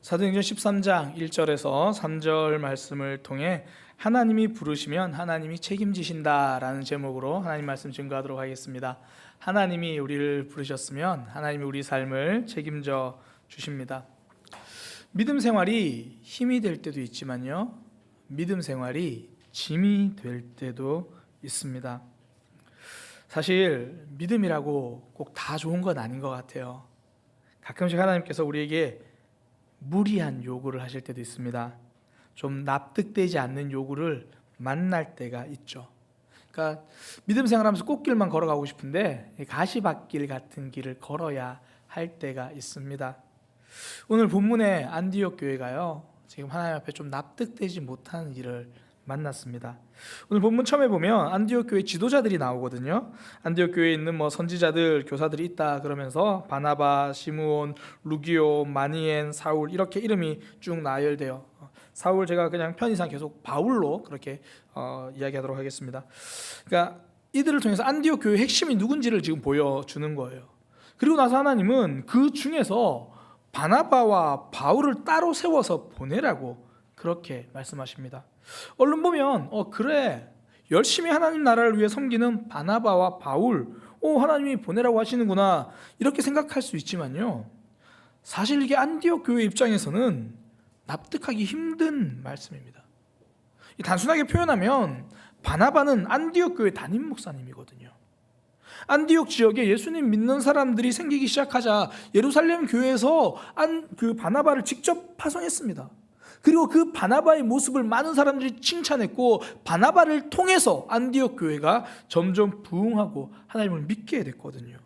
사도행전 13장 1절에서 3절 말씀을 통해 하나님이 부르시면 하나님이 책임지신다라는 제목으로 하나님 말씀 증거하도록 하겠습니다. 하나님이 우리를 부르셨으면 하나님이 우리 삶을 책임져 주십니다. 믿음 생활이 힘이 될 때도 있지만요, 믿음 생활이 짐이 될 때도 있습니다. 사실 믿음이라고 꼭 다 좋은 건 아닌 것 같아요. 가끔씩 하나님께서 우리에게 무리한 요구를 하실 때도 있습니다. 좀 납득되지 않는 요구를 만날 때가 있죠. 그러니까 믿음 생활하면서 꽃길만 걸어가고 싶은데 가시밭길 같은 길을 걸어야 할 때가 있습니다. 오늘 본문의 안디옥 교회가요, 지금 하나님 앞에 좀 납득되지 못하는 일을 만났습니다. 오늘 본문 처음에 보면 안디옥 교회 지도자들이 나오거든요. 안디옥 교회에 있는 선지자들, 교사들이 있다 그러면서 바나바, 시므온, 루기오, 마니엔, 사울 이렇게 이름이 쭉 나열돼요. 사울 제가 그냥 편의상 계속 바울로 그렇게 이야기하도록 하겠습니다. 그러니까 이들을 통해서 안디옥 교회의 핵심이 누군지를 지금 보여주는 거예요. 그리고 나서 하나님은 그 중에서 바나바와 바울을 따로 세워서 보내라고 그렇게 말씀하십니다. 얼른 보면 그래, 열심히 하나님 나라를 위해 섬기는 바나바와 바울, 하나님이 보내라고 하시는구나 이렇게 생각할 수 있지만요, 사실 이게 안디옥 교회 입장에서는 납득하기 힘든 말씀입니다. 단순하게 표현하면 바나바는 안디옥 교회 담임 목사님이거든요. 안디옥 지역에 예수님 믿는 사람들이 생기기 시작하자 예루살렘 교회에서 그 바나바를 직접 파송했습니다. 그리고 그 바나바의 모습을 많은 사람들이 칭찬했고, 바나바를 통해서 안디옥 교회가 점점 부흥하고 하나님을 믿게 됐거든요.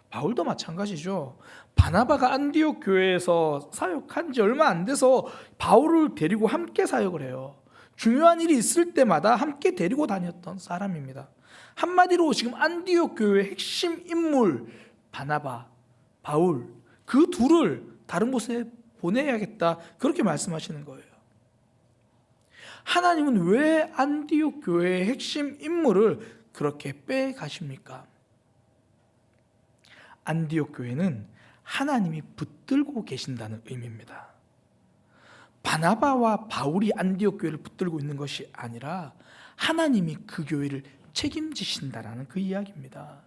바울도 마찬가지죠. 바나바가 안디옥 교회에서 사역한 지 얼마 안 돼서 바울을 데리고 함께 사역을 해요. 중요한 일이 있을 때마다 함께 데리고 다녔던 사람입니다. 한마디로 지금 안디옥 교회의 핵심 인물 바나바, 바울, 그 둘을 다른 곳에 보내야겠다 그렇게 말씀하시는 거예요. 하나님은 왜 안디옥 교회의 핵심 인물을 그렇게 빼가십니까? 안디옥 교회는 하나님이 붙들고 계신다는 의미입니다. 바나바와 바울이 안디옥 교회를 붙들고 있는 것이 아니라 하나님이 그 교회를 책임지신다라는 그 이야기입니다.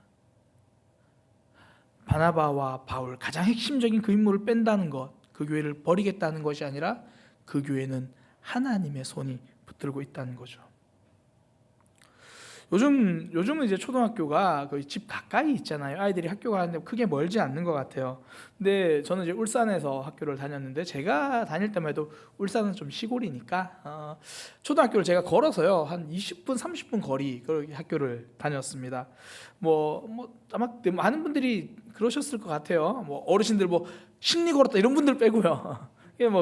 바나바와 바울, 가장 핵심적인 그 인물을 뺀다는 것, 그 교회를 버리겠다는 것이 아니라 그 교회는 하나님의 손이 붙들고 있다는 거죠. 요즘은 이제 초등학교가 거의 집 가까이 있잖아요. 아이들이 학교 가는데 크게 멀지 않는 것 같아요. 근데 저는 이제 울산에서 학교를 다녔는데, 제가 다닐 때만 해도 울산은 좀 시골이니까 초등학교를 제가 걸어서요 한 20분 30분 거리 그렇게 학교를 다녔습니다. 아마 많은 분들이 그러셨을 것 같아요. 어르신들 심리 걸었다 이런 분들 빼고요.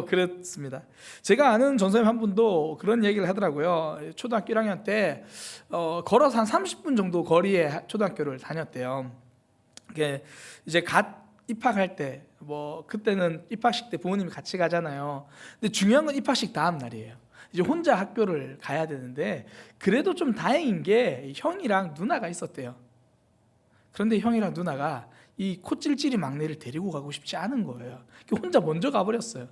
그렇습니다. 제가 아는 전선생님 한 분도 그런 얘기를 하더라고요. 초등학교 1학년 때 걸어서 한 30분 정도 거리에 초등학교를 다녔대요. 이제 갓 입학할 때 그때는 입학식 때 부모님이 같이 가잖아요. 근데 중요한 건 입학식 다음 날이에요. 이제 혼자 학교를 가야 되는데, 그래도 좀 다행인 게 형이랑 누나가 있었대요. 그런데 형이랑 누나가 이 코찔찔이 막내를 데리고 가고 싶지 않은 거예요. 혼자 먼저 가버렸어요.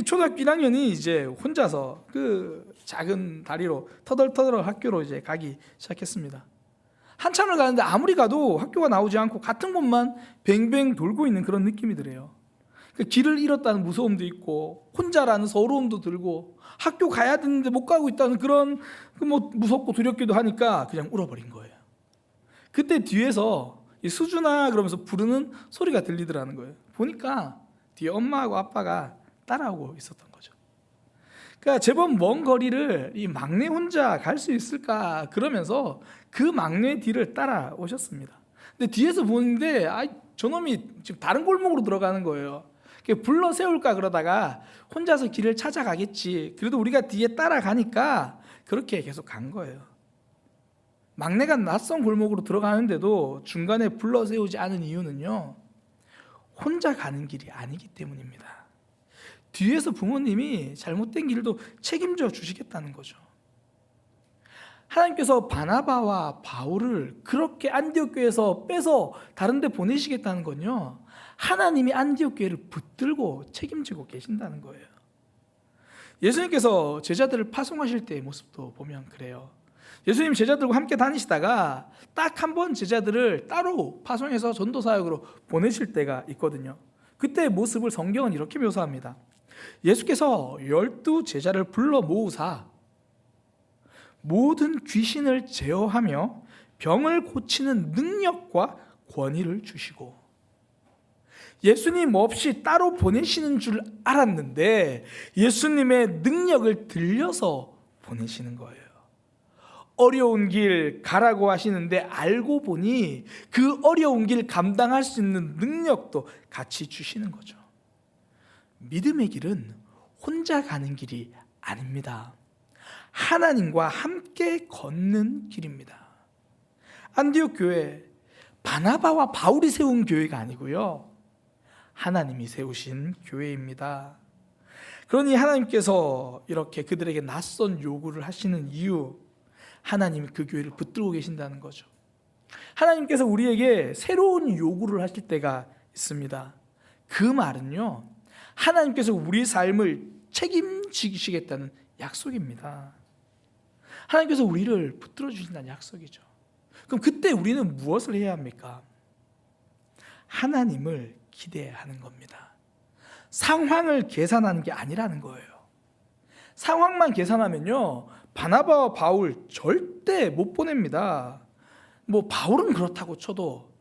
초등학교 1학년이 이제 혼자서 그 작은 다리로 터덜터덜 학교로 이제 가기 시작했습니다. 한참을 가는데 아무리 가도 학교가 나오지 않고 같은 곳만 뱅뱅 돌고 있는 그런 느낌이 들어요. 길을 잃었다는 무서움도 있고, 혼자라는 서러움도 들고, 학교 가야 되는데 못 가고 있다는 그런 무섭고 두렵기도 하니까 그냥 울어버린 거예요. 그때 뒤에서 수준아 그러면서 부르는 소리가 들리더라는 거예요. 보니까 뒤에 엄마하고 아빠가 따라오고 있었던 거죠. 그러니까 제법 먼 거리를 이 막내 혼자 갈 수 있을까 그러면서 그 막내 뒤를 따라오셨습니다. 근데 뒤에서 보는데 저놈이 지금 다른 골목으로 들어가는 거예요. 불러 세울까 그러다가 혼자서 길을 찾아가겠지, 그래도 우리가 뒤에 따라가니까 그렇게 계속 간 거예요. 막내가 낯선 골목으로 들어가는데도 중간에 불러 세우지 않은 이유는요, 혼자 가는 길이 아니기 때문입니다. 뒤에서 부모님이 잘못된 길도 책임져 주시겠다는 거죠. 하나님께서 바나바와 바울을 그렇게 안디옥 교회에서 빼서 다른 데 보내시겠다는 건요, 하나님이 안디옥 교회를 붙들고 책임지고 계신다는 거예요. 예수님께서 제자들을 파송하실 때의 모습도 보면 그래요. 예수님 제자들과 함께 다니시다가 딱 한 번 제자들을 따로 파송해서 전도 사역으로 보내실 때가 있거든요. 그때의 모습을 성경은 이렇게 묘사합니다. 예수께서 12 제자를 불러 모으사 모든 귀신을 제어하며 병을 고치는 능력과 권위를 주시고, 예수님 없이 따로 보내시는 줄 알았는데 예수님의 능력을 들려서 보내시는 거예요. 어려운 길 가라고 하시는데 알고 보니 그 어려운 길 감당할 수 있는 능력도 같이 주시는 거죠. 믿음의 길은 혼자 가는 길이 아닙니다. 하나님과 함께 걷는 길입니다. 안디옥 교회, 바나바와 바울이 세운 교회가 아니고요, 하나님이 세우신 교회입니다. 그러니 하나님께서 이렇게 그들에게 낯선 요구를 하시는 이유, 하나님이 그 교회를 붙들고 계신다는 거죠. 하나님께서 우리에게 새로운 요구를 하실 때가 있습니다. 그 말은요, 하나님께서 우리 삶을 책임지시겠다는 약속입니다. 하나님께서 우리를 붙들어 주신다는 약속이죠. 그럼 그때 우리는 무엇을 해야 합니까? 하나님을 기대해야 하는 겁니다. 상황을 계산하는 게 아니라는 거예요. 상황만 계산하면요, 바나바와 바울 절대 못 보냅니다. 뭐 바울은 그렇다고 쳐도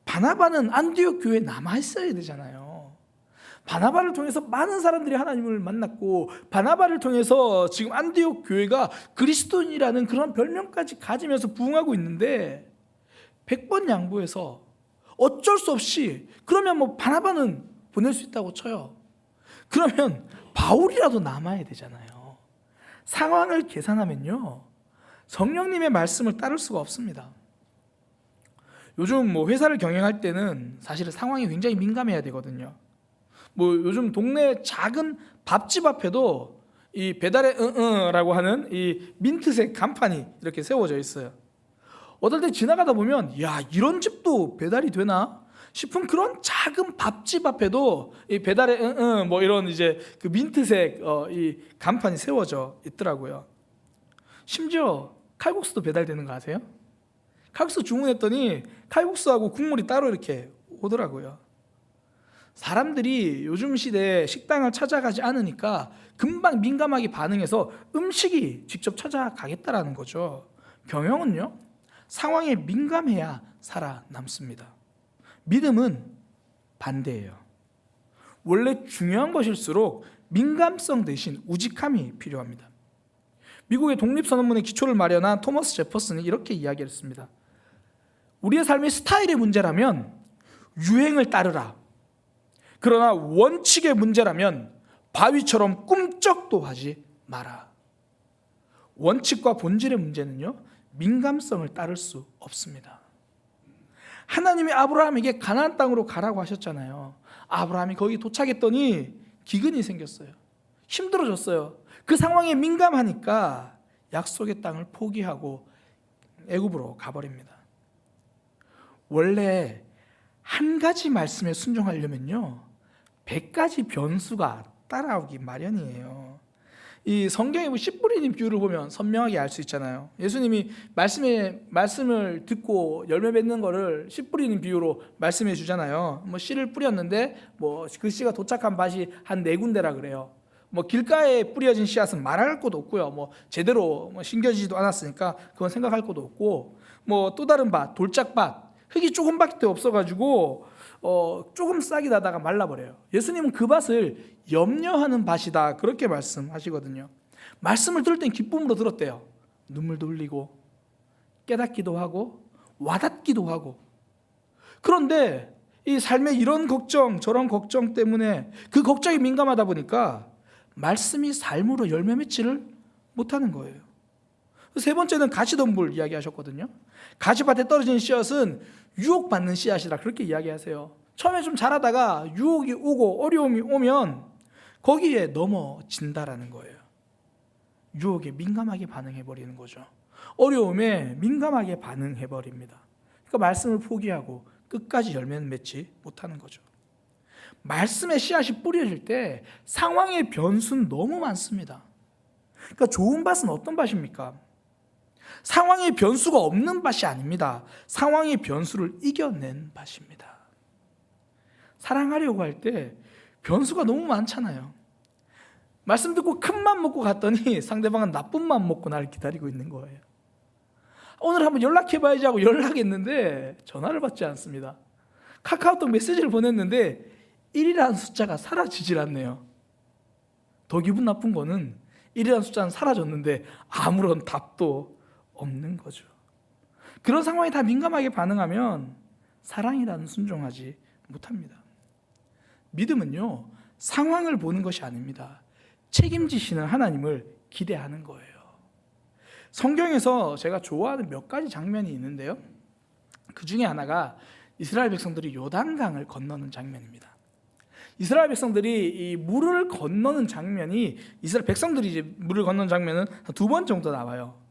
바나바는 안디옥 교회에 남아 있어야 되잖아요. 바나바를 통해서 많은 사람들이 하나님을 만났고, 바나바를 통해서 지금 안디옥 교회가 그리스도인이라는 그런 별명까지 가지면서 부흥하고 있는데 100번 양보해서 어쩔 수 없이, 그러면 뭐 바나바는 보낼 수 있다고 쳐요. 그러면 바울이라도 남아야 되잖아요. 상황을 계산하면요, 성령님의 말씀을 따를 수가 없습니다. 요즘 뭐 회사를 경영할 때는 사실은 상황이 굉장히 민감해야 되거든요. 뭐 요즘 동네 작은 밥집 앞에도 이 배달의 라고 하는 이 민트색 간판이 이렇게 세워져 있어요. 어떨 때 지나가다 보면, 야, 이런 집도 배달이 되나 싶은 그런 작은 밥집 앞에도 이 배달의 뭐 이런 이제 그 민트색 이 간판이 세워져 있더라고요. 심지어 칼국수도 배달되는 거 아세요? 칼국수 주문했더니 칼국수하고 국물이 따로 이렇게 오더라고요. 사람들이 요즘 시대에 식당을 찾아가지 않으니까 금방 민감하게 반응해서 음식이 직접 찾아가겠다라는 거죠. 경영은요, 상황에 민감해야 살아남습니다. 믿음은 반대예요. 원래 중요한 것일수록 민감성 대신 우직함이 필요합니다. 미국의 독립선언문의 기초를 마련한 토머스 제퍼슨은 이렇게 이야기했습니다. 우리의 삶의 스타일의 문제라면 유행을 따르라. 그러나 원칙의 문제라면 바위처럼 꿈쩍도 하지 마라. 원칙과 본질의 문제는요, 민감성을 따를 수 없습니다. 하나님이 아브라함에게 가나안 땅으로 가라고 하셨잖아요. 아브라함이 거기 도착했더니 기근이 생겼어요. 힘들어졌어요. 그 상황에 민감하니까 약속의 땅을 포기하고 애굽으로 가버립니다. 원래 한 가지 말씀에 순종하려면요, 100가지 변수가 따라오기 마련이에요. 이 성경의 씨 뿌리는 비유를 보면 선명하게 알 수 있잖아요. 예수님이 말씀을 듣고 열매 맺는 거를 씨 뿌리는 비유로 말씀해 주잖아요. 뭐 씨를 뿌렸는데 뭐 그 씨가 도착한 밭이 한 4군데라 그래요. 뭐 길가에 뿌려진 씨앗은 말할 것도 없고요. 뭐 제대로 뭐 심겨지지도 않았으니까 그건 생각할 것도 없고, 뭐 또 다른 밭, 돌짝밭, 흙이 조금밖에 없어가지고 조금 싹이 나다가 말라버려요. 예수님은 그 밭을 염려하는 밭이다, 그렇게 말씀하시거든요. 말씀을 들을 땐 기쁨으로 들었대요. 눈물도 흘리고 깨닫기도 하고 와닿기도 하고. 그런데 이 삶의 이런 걱정 저런 걱정 때문에 그 걱정이 민감하다 보니까 말씀이 삶으로 열매 맺지를 못하는 거예요. 세 번째는 가시덤불 이야기하셨거든요. 가시밭에 떨어진 씨앗은 유혹받는 씨앗이라 그렇게 이야기하세요. 처음에 좀 자라다가 유혹이 오고 어려움이 오면 거기에 넘어진다라는 거예요. 유혹에 민감하게 반응해버리는 거죠. 어려움에 민감하게 반응해버립니다. 그러니까 말씀을 포기하고 끝까지 열매는 맺지 못하는 거죠. 말씀의 씨앗이 뿌려질 때 상황의 변수는 너무 많습니다. 그러니까 좋은 밭은 어떤 밭입니까? 상황의 변수가 없는 밭이 아닙니다. 상황의 변수를 이겨낸 밭입니다. 사랑하려고 할 때 변수가 너무 많잖아요. 말씀 듣고 큰 맘 먹고 갔더니 상대방은 나쁜 맘 먹고 나를 기다리고 있는 거예요. 오늘 한번 연락해봐야지 하고 연락했는데 전화를 받지 않습니다. 카카오톡 메시지를 보냈는데 1이라는 숫자가 사라지질 않네요. 더 기분 나쁜 거는 1이라는 숫자는 사라졌는데 아무런 답도 없는 거죠. 그런 상황에 다 민감하게 반응하면 사랑이라는 순종하지 못합니다. 믿음은요, 상황을 보는 것이 아닙니다. 책임지시는 하나님을 기대하는 거예요. 성경에서 제가 좋아하는 몇 가지 장면이 있는데요, 그 중에 하나가 이스라엘 백성들이 요단강을 건너는 장면입니다. 이스라엘 백성들이 이 물을 건너는 장면이, 이스라엘 백성들이 이제 물을 건너는 장면은 두 번 정도 나와요.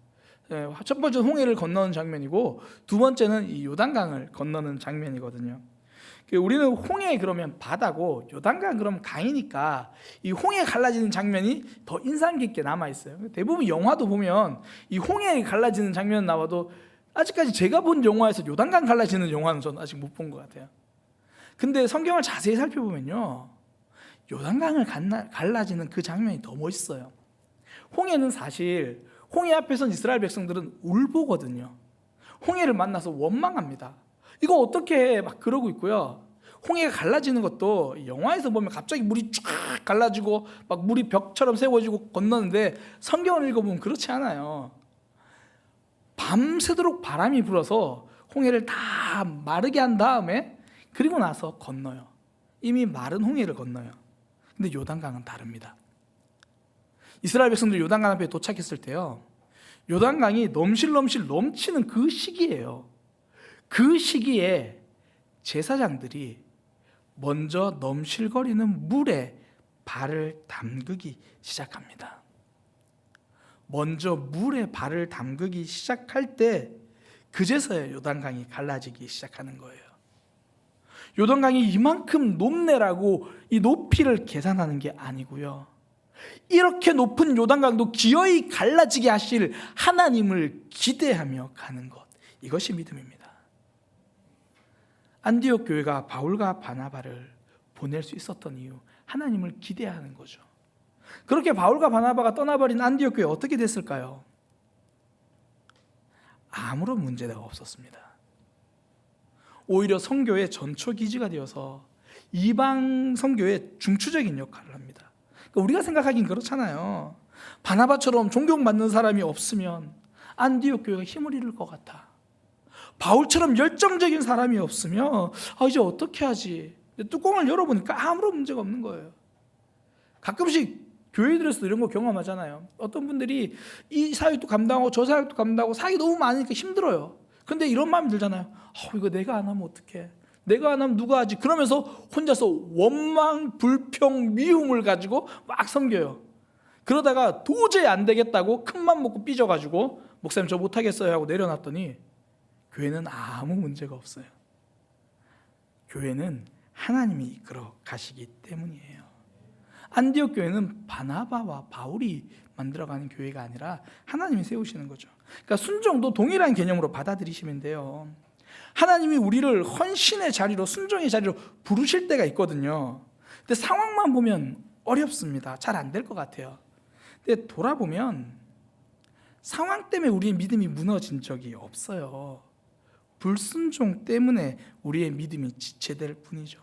첫 번째는 홍해를 건너는 장면이고, 두 번째는 이 요단강을 건너는 장면이거든요. 우리는 홍해 그러면 바다고 요단강 그러면 강이니까 이 홍해 갈라지는 장면이 더 인상 깊게 남아 있어요. 대부분 영화도 보면 이 홍해 갈라지는 장면 나와도 아직까지 제가 본 영화에서 요단강 갈라지는 영화는 저는 아직 못 본 것 같아요. 근데 성경을 자세히 살펴보면요, 요단강을 갈라지는 그 장면이 더 멋있어요. 홍해는 사실 홍해 앞에선 이스라엘 백성들은 울보거든요. 홍해를 만나서 원망합니다. 이거 어떻게 해? 막 그러고 있고요. 홍해가 갈라지는 것도 영화에서 보면 갑자기 물이 쫙 갈라지고 막 물이 벽처럼 세워지고 건너는데 성경을 읽어보면 그렇지 않아요. 밤새도록 바람이 불어서 홍해를 다 마르게 한 다음에 그리고 나서 건너요. 이미 마른 홍해를 건너요. 근데 요단강은 다릅니다. 이스라엘 백성들이 요단강 앞에 도착했을 때요, 요단강이 넘실넘실 넘치는 그 시기예요. 그 시기에 제사장들이 먼저 넘실거리는 물에 발을 담그기 시작합니다. 먼저 물에 발을 담그기 시작할 때 그제서야 요단강이 갈라지기 시작하는 거예요. 요단강이 이만큼 높네라고 이 높이를 계산하는 게 아니고요, 이렇게 높은 요단강도 기어이 갈라지게 하실 하나님을 기대하며 가는 것, 이것이 믿음입니다. 안디옥 교회가 바울과 바나바를 보낼 수 있었던 이유, 하나님을 기대하는 거죠. 그렇게 바울과 바나바가 떠나버린 안디옥 교회 어떻게 됐을까요? 아무런 문제가 없었습니다. 오히려 선교의 전초기지가 되어서 이방 선교의 중추적인 역할을 합니다. 그러니까 우리가 생각하긴 그렇잖아요. 바나바처럼 존경받는 사람이 없으면 안디옥 교회가 힘을 잃을 것 같아. 바울처럼 열정적인 사람이 없으면 이제 어떻게 하지? 뚜껑을 열어보니까 아무런 문제가 없는 거예요. 가끔씩 교회들에서도 이런 거 경험하잖아요. 어떤 분들이 이 사역도 감당하고 저 사역도 감당하고 사역이 너무 많으니까 힘들어요. 근데 이런 마음이 들잖아요. 이거 내가 안 하면 어떡해? 내가 안 하면 누가 하지? 그러면서 혼자서 원망, 불평, 미움을 가지고 막 섬겨요. 그러다가 도저히 안 되겠다고 큰맘 먹고 삐져가지고 목사님 저 못하겠어요 하고 내려놨더니 교회는 아무 문제가 없어요. 교회는 하나님이 이끌어 가시기 때문이에요. 안디옥 교회는 바나바와 바울이 만들어가는 교회가 아니라 하나님이 세우시는 거죠. 그러니까 순종도 동일한 개념으로 받아들이시면 돼요. 하나님이 우리를 헌신의 자리로, 순종의 자리로 부르실 때가 있거든요. 근데 상황만 보면 어렵습니다. 잘 안 될 것 같아요. 근데 돌아보면 상황 때문에 우리의 믿음이 무너진 적이 없어요. 불순종 때문에 우리의 믿음이 지체될 뿐이죠.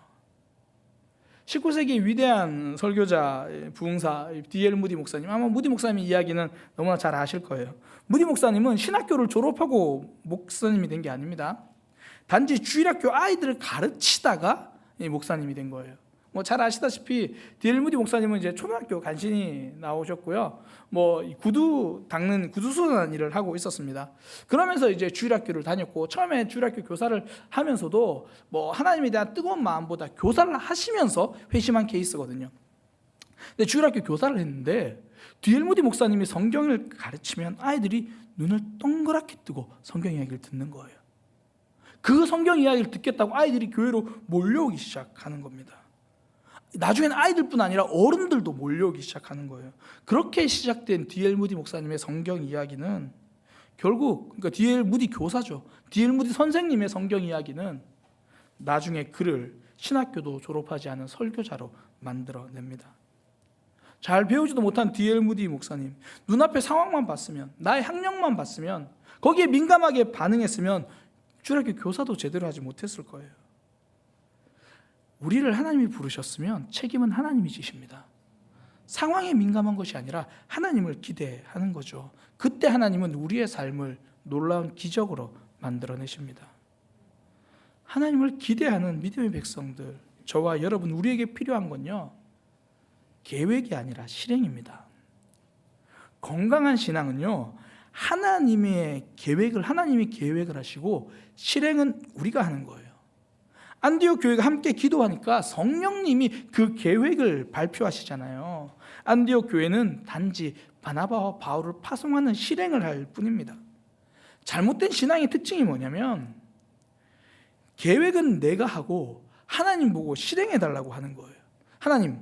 19세기 위대한 설교자, 부흥사 D.L. 무디 목사님, 아마 무디 목사님 이야기는 너무나 잘 아실 거예요. 무디 목사님은 신학교를 졸업하고 목사님이 된 게 아닙니다. 단지 주일학교 아이들을 가르치다가 목사님이 된 거예요. 뭐 잘 아시다시피 D.L. 무디 목사님은 이제 초등학교 간신히 나오셨고요. 뭐 구두 닦는 구두순환 일을 하고 있었습니다. 그러면서 이제 주일학교를 다녔고, 처음에 주일학교 교사를 하면서도 뭐 하나님에 대한 뜨거운 마음보다 교사를 하시면서 회심한 케이스거든요. 근데 주일학교 교사를 했는데 D.L. 무디 목사님이 성경을 가르치면 아이들이 눈을 동그랗게 뜨고 성경 이야기를 듣는 거예요. 그 성경 이야기를 듣겠다고 아이들이 교회로 몰려오기 시작하는 겁니다. 나중에는 아이들뿐 아니라 어른들도 몰려오기 시작하는 거예요. 그렇게 시작된 D.L. 무디 목사님의 성경 이야기는 결국, 그러니까 D.L. 무디 교사죠. D.L. 무디 선생님의 성경 이야기는 나중에 그를 신학교도 졸업하지 않은 설교자로 만들어냅니다. 잘 배우지도 못한 D.L. 무디 목사님, 눈앞의 상황만 봤으면, 나의 학력만 봤으면, 거기에 민감하게 반응했으면 주일학교 교사도 제대로 하지 못했을 거예요. 우리를 하나님이 부르셨으면 책임은 하나님이 지십니다. 상황에 민감한 것이 아니라 하나님을 기대하는 거죠. 그때 하나님은 우리의 삶을 놀라운 기적으로 만들어내십니다. 하나님을 기대하는 믿음의 백성들, 저와 여러분, 우리에게 필요한 건요, 계획이 아니라 실행입니다. 건강한 신앙은요, 하나님이 계획을 하시고 실행은 우리가 하는 거예요. 안디옥 교회가 함께 기도하니까 성령님이 그 계획을 발표하시잖아요. 안디옥 교회는 단지 바나바와 바울을 파송하는 실행을 할 뿐입니다. 잘못된 신앙의 특징이 뭐냐면 계획은 내가 하고 하나님 보고 실행해달라고 하는 거예요. 하나님,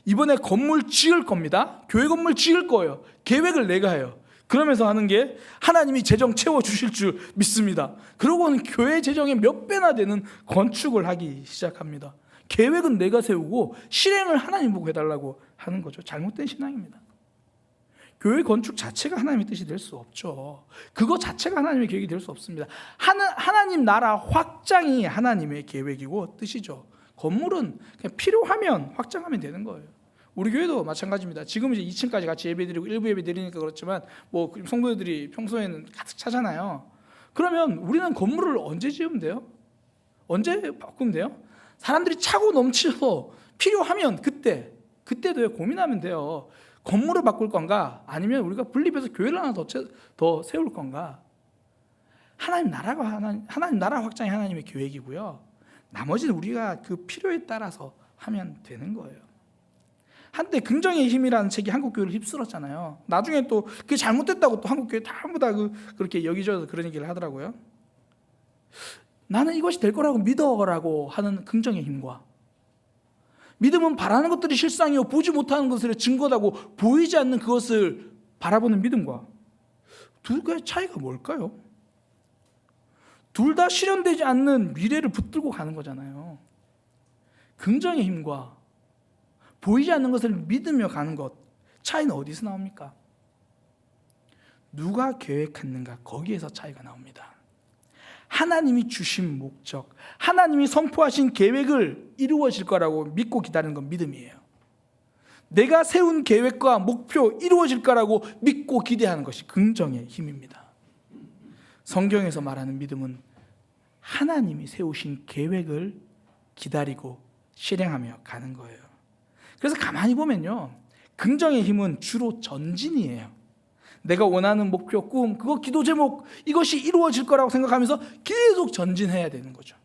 이번에 건물 지을 겁니다. 교회 건물 지을 거예요. 계획을 내가 해요. 그러면서 하는 게 하나님이 재정 채워주실 줄 믿습니다. 그러고는 교회 재정의 몇 배나 되는 건축을 하기 시작합니다. 계획은 내가 세우고 실행을 하나님 보고 해달라고 하는 거죠. 잘못된 신앙입니다. 교회 건축 자체가 하나님의 뜻이 될 수 없죠. 그거 자체가 하나님의 계획이 될 수 없습니다. 하나님 나라 확장이 하나님의 계획이고 뜻이죠. 건물은 그냥 필요하면 확장하면 되는 거예요. 우리 교회도 마찬가지입니다. 지금 이제 2층까지 같이 예배드리고 일부 예배 드리니까 그렇지만 뭐 성도들이 평소에는 가득 차잖아요. 그러면 우리는 건물을 언제 지으면 돼요? 언제 바꾸면 돼요? 사람들이 차고 넘쳐서 필요하면 그때도 고민하면 돼요. 건물을 바꿀 건가? 아니면 우리가 분립해서 교회를 하나 더 세울 건가? 하나님 나라 확장이 하나님의 계획이고요. 나머지는 우리가 그 필요에 따라서 하면 되는 거예요. 한때 긍정의 힘이라는 책이 한국 교회를 휩쓸었잖아요. 나중에 또 그게 잘못됐다고 또 한국 교회 전부 다 그렇게 여기저기서 그런 얘기를 하더라고요. 나는 이것이 될 거라고 믿어라고 하는 긍정의 힘과 믿음은 바라는 것들이 실상이요 보지 못하는 것을 증거다고 보이지 않는 그것을 바라보는 믿음과 두 개의 차이가 뭘까요? 둘 다 실현되지 않는 미래를 붙들고 가는 거잖아요. 긍정의 힘과 보이지 않는 것을 믿으며 가는 것, 차이는 어디서 나옵니까? 누가 계획했는가, 거기에서 차이가 나옵니다. 하나님이 주신 목적, 하나님이 선포하신 계획을 이루어질 거라고 믿고 기다리는 건 믿음이에요. 내가 세운 계획과 목표 이루어질 거라고 믿고 기대하는 것이 긍정의 힘입니다. 성경에서 말하는 믿음은 하나님이 세우신 계획을 기다리고 실행하며 가는 거예요. 그래서 가만히 보면요, 긍정의 힘은 주로 전진이에요. 내가 원하는 목표, 꿈, 그거 기도 제목, 이것이 이루어질 거라고 생각하면서 계속 전진해야 되는 거죠.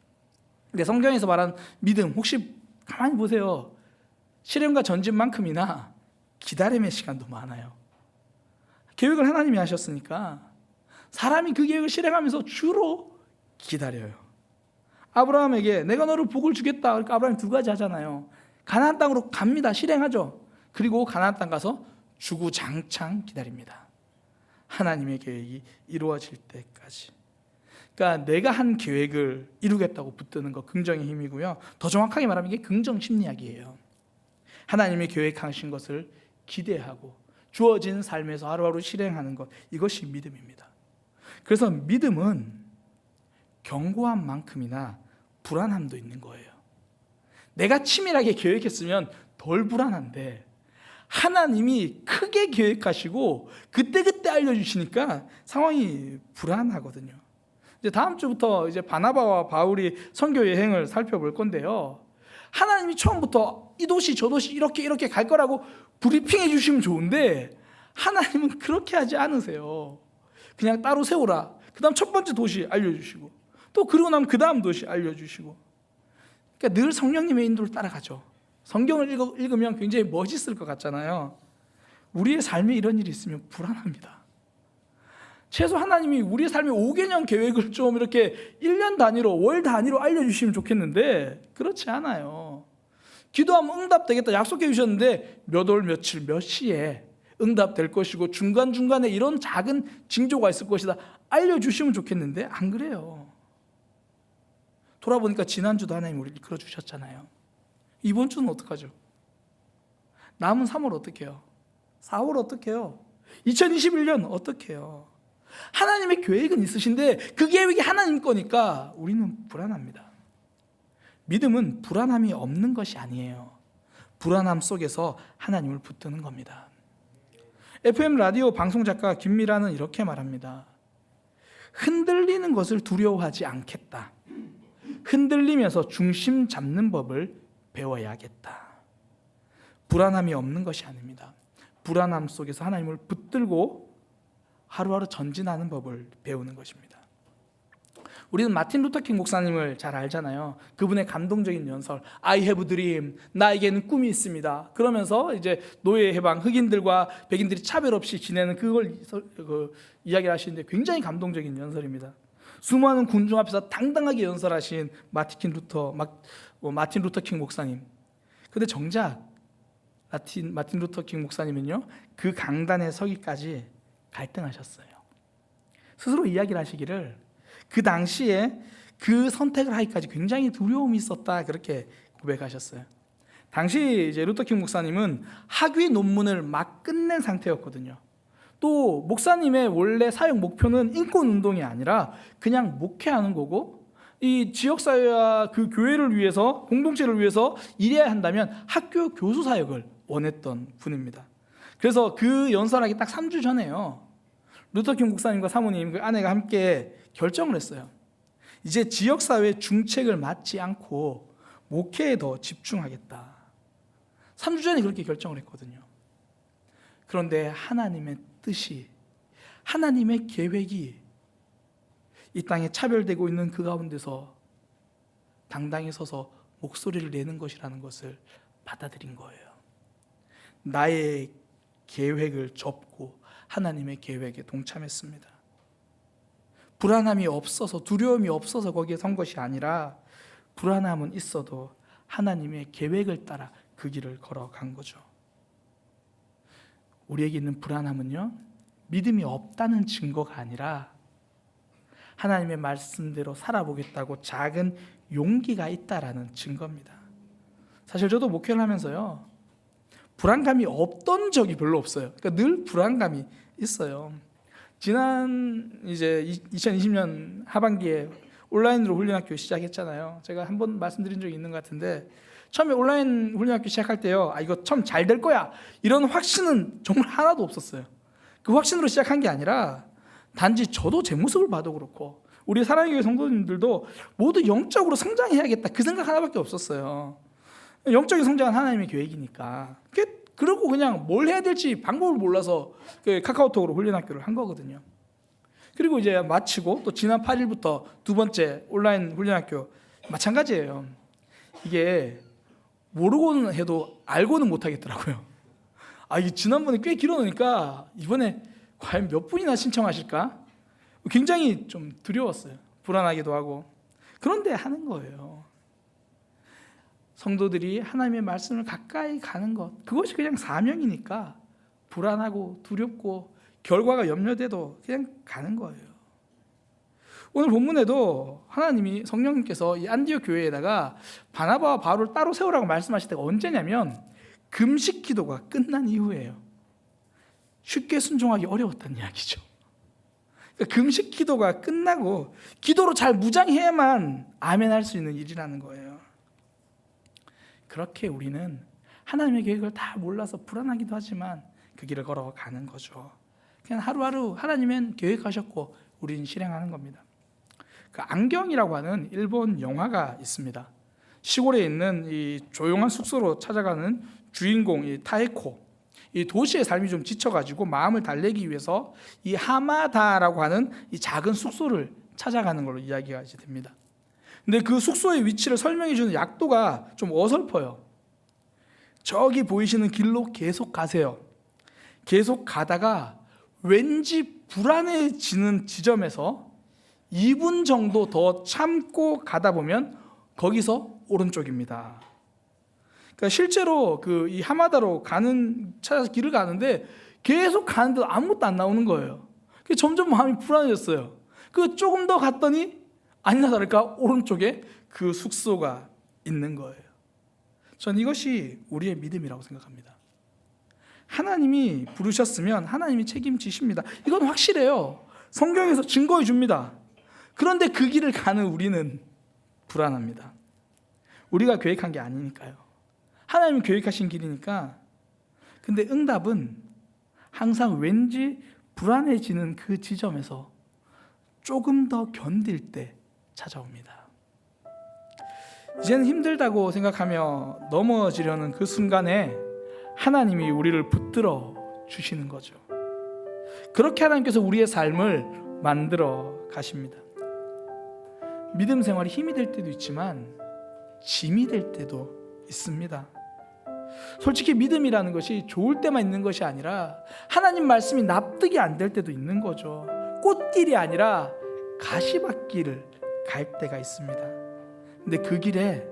근데 성경에서 말하는 믿음, 혹시 가만히 보세요. 실행과 전진만큼이나 기다림의 시간도 많아요. 계획을 하나님이 하셨으니까 사람이 그 계획을 실행하면서 주로 기다려요. 아브라함에게 내가 너를 복을 주겠다. 그러니까 아브라함이 두 가지 하잖아요. 가나안 땅으로 갑니다. 실행하죠. 그리고 가나안 땅 가서 주구장창 기다립니다. 하나님의 계획이 이루어질 때까지. 그러니까 내가 한 계획을 이루겠다고 붙드는 거 긍정의 힘이고요. 더 정확하게 말하면 이게 긍정 심리학이에요. 하나님의 계획하신 것을 기대하고 주어진 삶에서 하루하루 실행하는 것, 이것이 믿음입니다. 그래서 믿음은 견고한 만큼이나 불안함도 있는 거예요. 내가 치밀하게 계획했으면 덜 불안한데 하나님이 크게 계획하시고 그때그때 알려주시니까 상황이 불안하거든요. 이제 다음 주부터 이제 바나바와 바울이 선교 여행을 살펴볼 건데요. 하나님이 처음부터 이 도시 저 도시 이렇게 갈 거라고 브리핑해 주시면 좋은데 하나님은 그렇게 하지 않으세요. 그냥 따로 세우라. 그 다음 첫 번째 도시 알려주시고 또 그러고 나면 그 다음 도시 알려주시고, 그러니까 늘 성령님의 인도를 따라가죠. 성경을 읽으면 굉장히 멋있을 것 같잖아요. 우리의 삶에 이런 일이 있으면 불안합니다. 최소 하나님이 우리의 삶의 5개년 계획을 좀 이렇게 1년 단위로, 월 단위로 알려주시면 좋겠는데 그렇지 않아요. 기도하면 응답되겠다 약속해 주셨는데 몇 월 며칠 몇 시에 응답될 것이고 중간중간에 이런 작은 징조가 있을 것이다 알려주시면 좋겠는데 안 그래요. 돌아보니까 지난주도 하나님 우리를 이끌어 주셨잖아요. 이번 주는 어떡하죠? 남은 3월 어떡해요? 4월 어떡해요? 2021년 어떡해요? 하나님의 계획은 있으신데 그 계획이 하나님 거니까 우리는 불안합니다. 믿음은 불안함이 없는 것이 아니에요. 불안함 속에서 하나님을 붙드는 겁니다. FM 라디오 방송작가 김미라는 이렇게 말합니다. 흔들리는 것을 두려워하지 않겠다. 흔들리면서 중심 잡는 법을 배워야겠다. 불안함이 없는 것이 아닙니다. 불안함 속에서 하나님을 붙들고 하루하루 전진하는 법을 배우는 것입니다. 우리는 마틴 루터킹 목사님을 잘 알잖아요. 그분의 감동적인 연설 I have a dream, 나에게는 꿈이 있습니다. 그러면서 이제 노예 해방, 흑인들과 백인들이 차별 없이 지내는 그걸 이야기를 하시는데 굉장히 감동적인 연설입니다. 수많은 군중 앞에서 당당하게 연설하신 마틴 루터킹 목사님. 근데 정작 마틴 루터킹 목사님은요, 그 강단에 서기까지 갈등하셨어요. 스스로 이야기를 하시기를 그 당시에 그 선택을 하기까지 굉장히 두려움이 있었다 그렇게 고백하셨어요. 당시 이제 루터킹 목사님은 학위 논문을 막 끝낸 상태였거든요. 또 목사님의 원래 사역 목표는 인권 운동이 아니라 그냥 목회하는 거고 이 지역사회와 그 교회를 위해서 공동체를 위해서 일해야 한다면 학교 교수 사역을 원했던 분입니다. 그래서 그 연설하기 딱 3주 전에요. 루터킹 목사님과 사모님 그 아내가 함께 결정을 했어요. 이제 지역사회 중책을 맡지 않고 목회에 더 집중하겠다. 3주 전에 그렇게 결정을 했거든요. 그런데 하나님의 뜻이, 하나님의 계획이 이 땅에 차별되고 있는 그 가운데서 당당히 서서 목소리를 내는 것이라는 것을 받아들인 거예요. 나의 계획을 접고 하나님의 계획에 동참했습니다. 불안함이 없어서, 두려움이 없어서 거기에 선 것이 아니라 불안함은 있어도 하나님의 계획을 따라 그 길을 걸어간 거죠. 우리에게 있는 불안함은요, 믿음이 없다는 증거가 아니라 하나님의 말씀대로 살아보겠다고 작은 용기가 있다라는 증거입니다. 사실 저도 목회를 하면서요, 불안감이 없던 적이 별로 없어요. 그러니까 늘 불안감이 있어요. 지난 이제 2020년 하반기에 온라인으로 훈련학교 시작했잖아요. 제가 한번 말씀드린 적이 있는 것 같은데 처음에 온라인 훈련학교 시작할 때요, 이거 참 잘 될 거야 이런 확신은 정말 하나도 없었어요. 그 확신으로 시작한 게 아니라 단지 저도 제 모습을 봐도 그렇고 우리 사랑의 교회 성도님들도 모두 영적으로 성장해야겠다 그 생각 하나밖에 없었어요. 영적인 성장은 하나님의 계획이니까. 그러고 그냥 뭘 해야 될지 방법을 몰라서 카카오톡으로 훈련학교를 한 거거든요. 그리고 이제 마치고 또 지난 8일부터 두 번째 온라인 훈련학교 마찬가지예요. 이게 모르고는 해도 알고는 못하겠더라고요. 이게 지난번에 꽤 길어놓으니까 이번에 과연 몇 분이나 신청하실까? 굉장히 좀 두려웠어요. 불안하기도 하고. 그런데 하는 거예요. 성도들이 하나님의 말씀을 가까이 가는 것, 그것이 그냥 사명이니까 불안하고 두렵고 결과가 염려돼도 그냥 가는 거예요. 오늘 본문에도 하나님이 성령님께서 이 안디옥 교회에다가 바나바와 바울을 따로 세우라고 말씀하실 때가 언제냐면 금식 기도가 끝난 이후예요. 쉽게 순종하기 어려웠다는 이야기죠. 그러니까 금식 기도가 끝나고 기도로 잘 무장해야만 아멘 할 수 있는 일이라는 거예요. 그렇게 우리는 하나님의 계획을 다 몰라서 불안하기도 하지만 그 길을 걸어가는 거죠. 그냥 하루하루 하나님은 계획하셨고 우리는 실행하는 겁니다. 그 안경이라고 하는 일본 영화가 있습니다. 시골에 있는 이 조용한 숙소로 찾아가는 주인공 이 타에코, 이 도시의 삶이 좀 지쳐가지고 마음을 달래기 위해서 이 하마다라고 하는 이 작은 숙소를 찾아가는 걸로 이야기가 이제 됩니다. 근데 그 숙소의 위치를 설명해 주는 약도가 좀 어설퍼요. 저기 보이시는 길로 계속 가세요. 계속 가다가 왠지 불안해지는 지점에서 2분 정도 더 참고 가다 보면 거기서 오른쪽입니다. 그러니까 실제로 이 하마다로 찾아서 길을 가는데 계속 가는데도 아무것도 안 나오는 거예요. 그래서 점점 마음이 불안해졌어요. 조금 더 갔더니 아니나 다를까 오른쪽에 그 숙소가 있는 거예요. 전 이것이 우리의 믿음이라고 생각합니다. 하나님이 부르셨으면 하나님이 책임지십니다. 이건 확실해요. 성경에서 증거해 줍니다. 그런데 그 길을 가는 우리는 불안합니다. 우리가 계획한 게 아니니까요. 하나님이 계획하신 길이니까. 근데 응답은 항상 왠지 불안해지는 그 지점에서 조금 더 견딜 때 찾아옵니다. 이제는 힘들다고 생각하며 넘어지려는 그 순간에 하나님이 우리를 붙들어 주시는 거죠. 그렇게 하나님께서 우리의 삶을 만들어 가십니다. 믿음 생활이 힘이 될 때도 있지만 짐이 될 때도 있습니다. 솔직히 믿음이라는 것이 좋을 때만 있는 것이 아니라 하나님 말씀이 납득이 안 될 때도 있는 거죠. 꽃길이 아니라 가시밭길을 갈 때가 있습니다. 근데 그 길에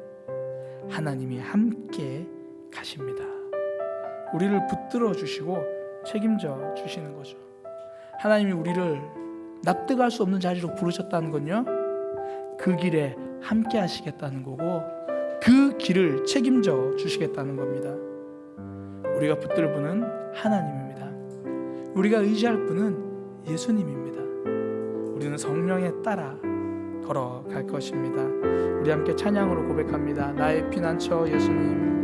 하나님이 함께 가십니다. 우리를 붙들어 주시고 책임져 주시는 거죠. 하나님이 우리를 납득할 수 없는 자리로 부르셨다는 건요, 그 길에 함께 하시겠다는 거고 그 길을 책임져 주시겠다는 겁니다. 우리가 붙들 분은 하나님입니다. 우리가 의지할 분은 예수님입니다. 우리는 성령에 따라 걸어갈 것입니다. 우리 함께 찬양으로 고백합니다. 나의 피난처 예수님,